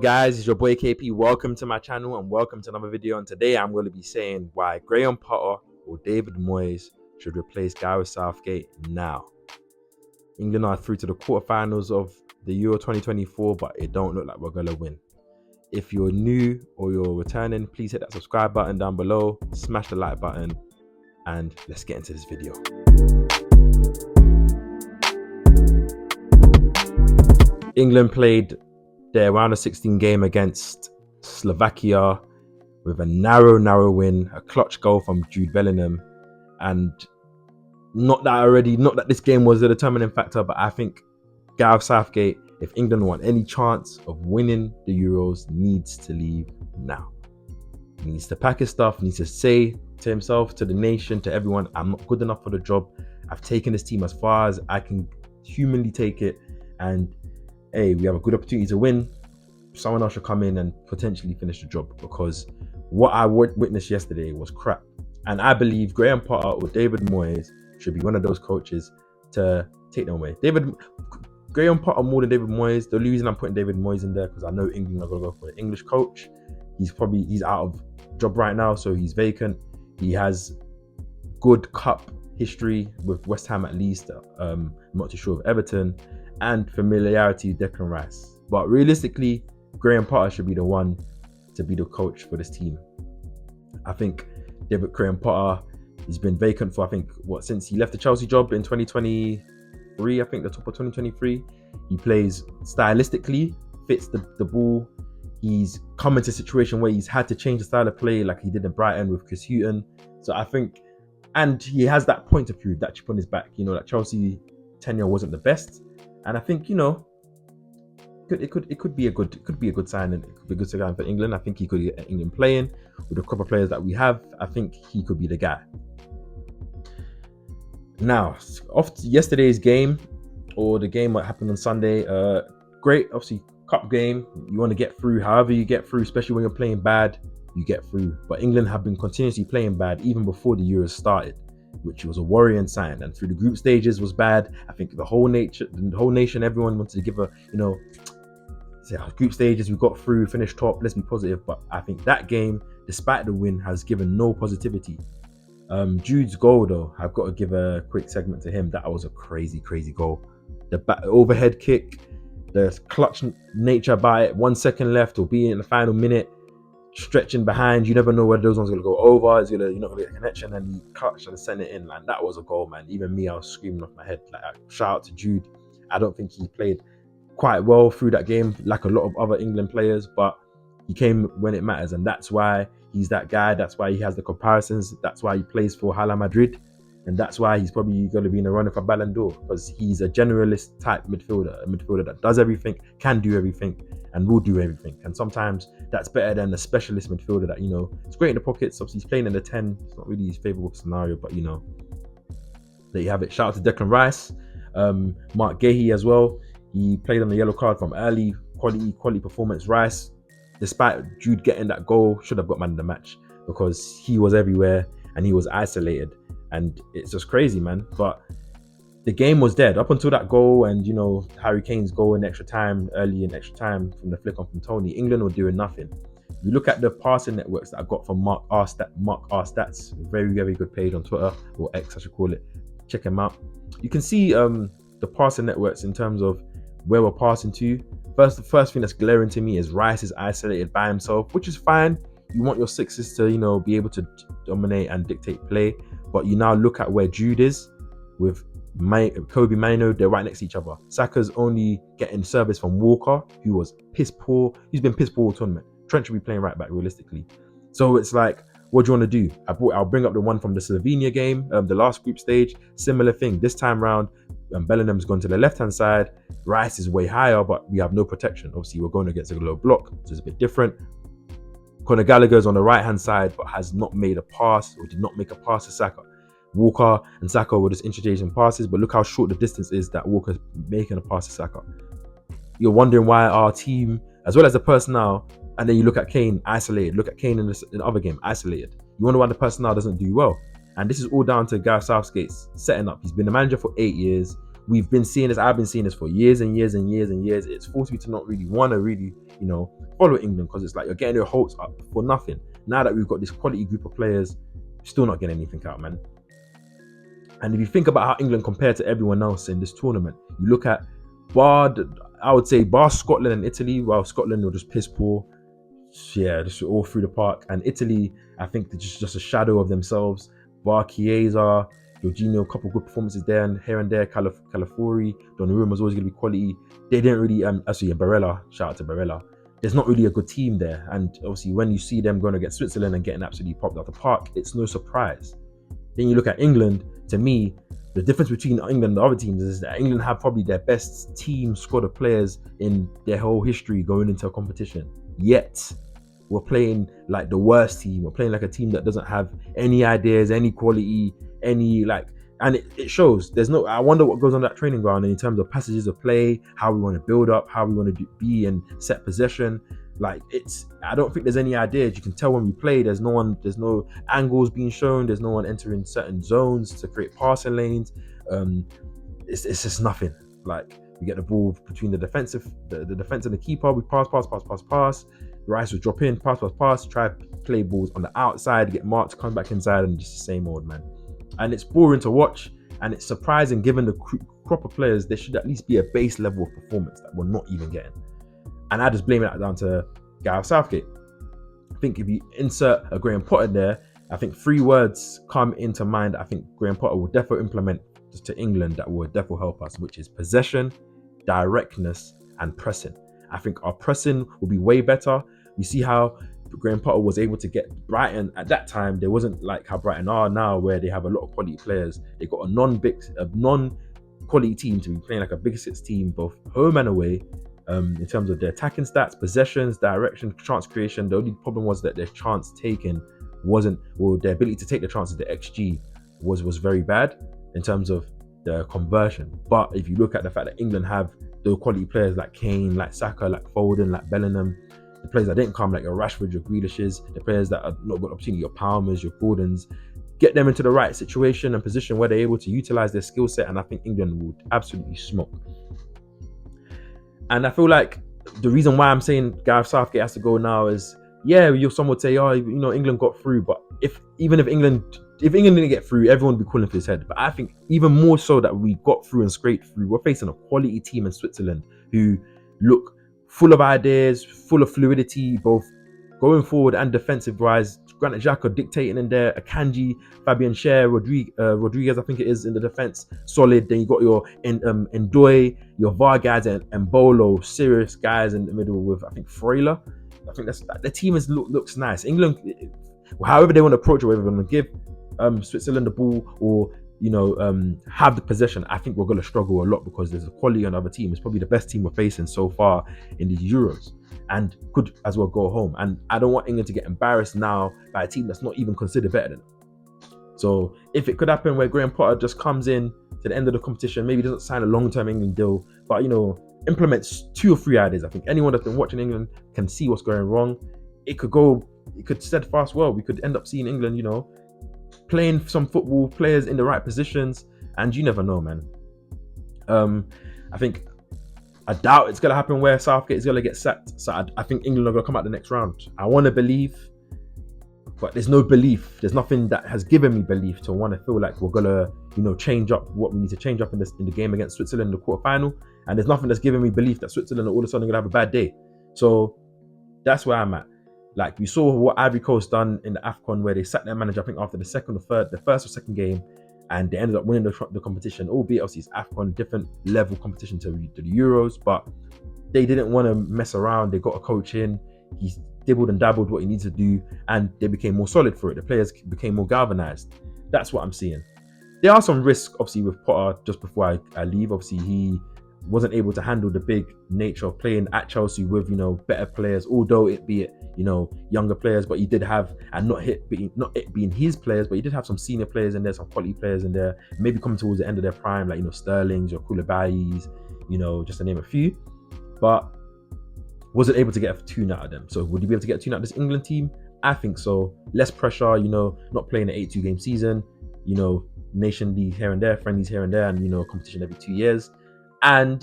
Guys, it's your boy Kape. Welcome to my channel and welcome to another video. And today I'm going to be saying why Graham Potter or David Moyes should replace Gareth Southgate now. England are through to the quarterfinals of the Euro 2024, but it don't look like we're going to win. If you're new or you're returning, please hit that subscribe button down below, smash the like button, and let's get into this video. England played their round of 16 game against Slovakia with a narrow win, a clutch goal from Jude Bellingham, and not that this game was the determining factor, but I think Gareth Southgate, if England want any chance of winning the Euros, needs to leave now. He needs to pack his stuff, needs to say to himself, to the nation, to everyone, I'm not good enough for the job. I've taken this team as far as I can humanly take it, and hey, we have a good opportunity to win. Someone else should come in and potentially finish the job, because what I witnessed yesterday was crap. And I believe Graham Potter or David Moyes should be one of those coaches to take them away. Graham Potter more than David Moyes. The only reason I'm putting David Moyes in there because I know England are going to go for an English coach. He's out of job right now, so he's vacant. He has good cup history with West Ham at least. I'm not too sure of Everton, and familiarity with Declan Rice. But realistically, Graham Potter should be the one to be the coach for this team. I think Graham Potter, he's been vacant for, since he left the Chelsea job in 2023, the top of 2023. He plays stylistically, fits the ball. He's come into a situation where he's had to change the style of play like he did in Brighton with Chris Hughton. So I think, and he has that point to prove, that chip on his back, that Chelsea tenure wasn't the best. And I think, it could be a good signing. It could be a good signing for England. I think he could get England playing with the couple of players that we have. I think he could be the guy. Now, off to yesterday's game, or the game that happened on Sunday, great, obviously, cup game. You want to get through, however you get through, especially when you're playing bad, you get through. But England have been continuously playing bad even before the Euros started, which was a worrying sign. And through the group stages was bad. I think the whole nation, everyone wanted to give a, say our group stages, we got through, finished top, let's be positive. But I think that game, despite the win, has given no positivity. Jude's goal, though, I've got to give a quick segment to him. That was a crazy goal. The overhead kick, the clutch nature by it, 1 second left or be in the final minute, stretching behind, you never know whether those ones are going to go over, you're not going to get a connection, and he clutched and sent it in. Like, that was a goal, man. Even me, I was screaming off my head. Like, shout out to Jude. I don't think he played quite well through that game like a lot of other England players, but he came when it matters, and that's why he's that guy. That's why he has the comparisons. That's why he plays for Hala Madrid, and that's why he's probably going to be in the running for Ballon d'Or, because he's a generalist type midfielder, a midfielder that does everything, can do everything, and will do everything. And sometimes that's better than a specialist midfielder that, it's great in the pockets. Obviously, he's playing in the 10. It's not really his favourable scenario, but there you have it. Shout out to Declan Rice, Mark Gahey as well. He played on the yellow card from early. Quality performance. Rice, despite Jude getting that goal, should have got man of the match, because he was everywhere and he was isolated. And it's just crazy, man. But the game was dead up until that goal, and Harry Kane's goal in extra time, early in extra time from the flick on from Tony. England were doing nothing. You look at the passing networks that I got from Mark R Stats, very good page on Twitter, or X I should call it. Check him out. You can see the passing networks in terms of where we're passing to. The first thing that's glaring to me is Rice is isolated by himself, which is fine. You want your sixes to be able to dominate and dictate play, but you now look at where Jude is with Kobe Mano. They're right next to each other. Saka's only getting service from Walker, who was piss poor. He's been piss poor all tournament. Trent should be playing right back realistically. So it's like, what do you want to do? I'll bring up the one from the Slovenia game, the last group stage. Similar thing this time round. Bellingham's gone to the left-hand side. Rice is way higher, but we have no protection. Obviously, we're going against a low block, so it's a bit different. Conor Gallagher's on the right-hand side, but has not made a pass, or did not make a pass to Saka. Walker and Saka were just interchanging passes, but look how short the distance is that Walker's making a pass to Saka. You're wondering why our team, as well as the personnel, and then you look at Kane isolated. Look at Kane in the other game isolated. You wonder why the personnel doesn't do well. And this is all down to Gareth Southgate's setting up. He's been the manager for 8 years. We've been seeing this. I've been seeing this for years and years and years and years. It's forced me to not really want to really follow England, because it's like you're getting your hopes up for nothing. Now that we've got this quality group of players, still not getting anything out, man. And if you think about how England compared to everyone else in this tournament, you look at I would say bar Scotland and Italy. Well, Scotland were just piss poor. Yeah, just all through the park. And Italy, I think they're just a shadow of themselves. Bar Chiesa, Jorginho, a couple good performances there and here and there. Calafiori, Donnarumma was always going to be quality. They didn't really, Barella, shout out to Barella. There's not really a good team there. And obviously, when you see them going against Switzerland and getting absolutely popped out the park, it's no surprise. Then you look at England. To me, the difference between England and the other teams is that England have probably their best team squad of players in their whole history going into a competition. Yet, we're playing like the worst team. We're playing like a team that doesn't have any ideas, any quality, and it shows. I wonder what goes on that training ground in terms of passages of play, how we want to build up, how we want to be in set possession. I don't think there's any ideas. You can tell when we play, there's no angles being shown, there's no one entering certain zones to create passing lanes. It's just nothing. Like, we get the ball between the defense and the keeper, we pass. Rice will drop in, pass, try play balls on the outside, get marked, come back inside, and just the same old, man. And it's boring to watch, and it's surprising given the crop of players. There should at least be a base level of performance that we're not even getting. And I just blame that down to Gareth Southgate. I think if you insert a Graham Potter there, I think 3 words come into mind. I think Graham Potter will definitely implement to England that will definitely help us, which is possession, directness, and pressing. I think our pressing will be way better. You see how Graham Potter was able to get Brighton at that time. There wasn't like how Brighton are now, where they have a lot of quality players. They got a non-quality team to be playing like a Big Six team, both home and away. In terms of their attacking stats, possessions, direction, chance creation. The only problem was that their chance taken their ability to take the chances, the XG was very bad in terms of the conversion. But if you look at the fact that England have the quality players like Kane, like Saka, like Foden, like Bellingham, the players that didn't come like your Rashford, your Grealishes, the players that are not got opportunity, your Palmers, your Gordons, get them into the right situation and position where they're able to utilize their skill set, and I think England would absolutely smoke. And I feel like the reason why I'm saying Gareth Southgate has to go now is, some would say, England got through, but if England didn't get through, everyone would be calling for his head. But I think even more so that we got through and scraped through, we're facing a quality team in Switzerland who look full of ideas, full of fluidity, both going forward and defensive-wise. Granit Xhaka dictating in there, Akanji, Fabian Schär, Rodriguez, I think it is, in the defense, solid. Then you got your Ndoye, your VAR guys, and Bolo, serious guys in the middle with, I think, Freuler. I think the team looks nice. England, however they want to approach it, whether they're going to give Switzerland the ball or have the possession, I think we're going to struggle a lot because there's a quality on the other team. It's probably the best team we're facing so far in these Euros, and could as well go home. And I don't want England to get embarrassed now by a team that's not even considered better than them. So if it could happen where Graham Potter just comes in to the end of the competition, maybe doesn't sign a long-term England deal, but implements 2 or 3 ideas. I think anyone that's been watching England can see what's going wrong. It could steadfast well. We could end up seeing England, playing some football, players in the right positions, and you never know, man. I doubt it's going to happen where Southgate is going to get sacked. So I think England are going to come out the next round. I want to believe, but there's no belief. There's nothing that has given me belief to want to feel like we're going to, change up what we need to change up in the game against Switzerland in the quarterfinal. And there's nothing that's giving me belief that Switzerland are all of a sudden going to have a bad day. So that's where I'm at. Like, we saw what Ivory Coast done in the AFCON, where they sacked their manager, I think, after the first or second game, and they ended up winning the competition, albeit obviously it's AFCON, different level competition to the Euros, but they didn't want to mess around. They got a coach in, he dibbled and dabbled what he needed to do, and they became more solid for it. The players became more galvanized. That's what I'm seeing. There are some risks, obviously, with Potter. Just before I leave, obviously, he wasn't able to handle the big nature of playing at Chelsea with, better players, although it be it, younger players, but he did have, and not it being his players, but he did have some senior players in there, some quality players in there, maybe coming towards the end of their prime, like, Sterling's, your Koulibaly's, just to name a few, but wasn't able to get a tune out of them. So would he be able to get a tune out of this England team? I think so. Less pressure, not playing an 82 game season, nation league here and there, friendlies here and there, and, competition every 2 years. and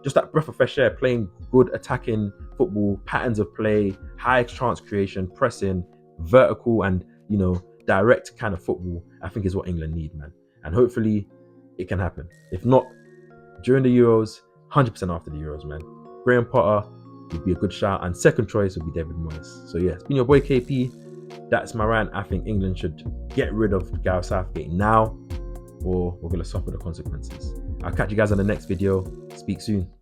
just that breath of fresh air, playing good attacking football, patterns of play, high chance creation, pressing, vertical, and direct kind of football, I think is what England need, man. And hopefully it can happen. If not during the Euros, 100% after the Euros, man. Graham Potter would be a good shout, and second choice would be David Moyes. So yeah, it's been your boy KP. That's my rant. I think England should get rid of Gareth Southgate now, or we're going to suffer the consequences. I'll catch you guys on the next video. Speak soon.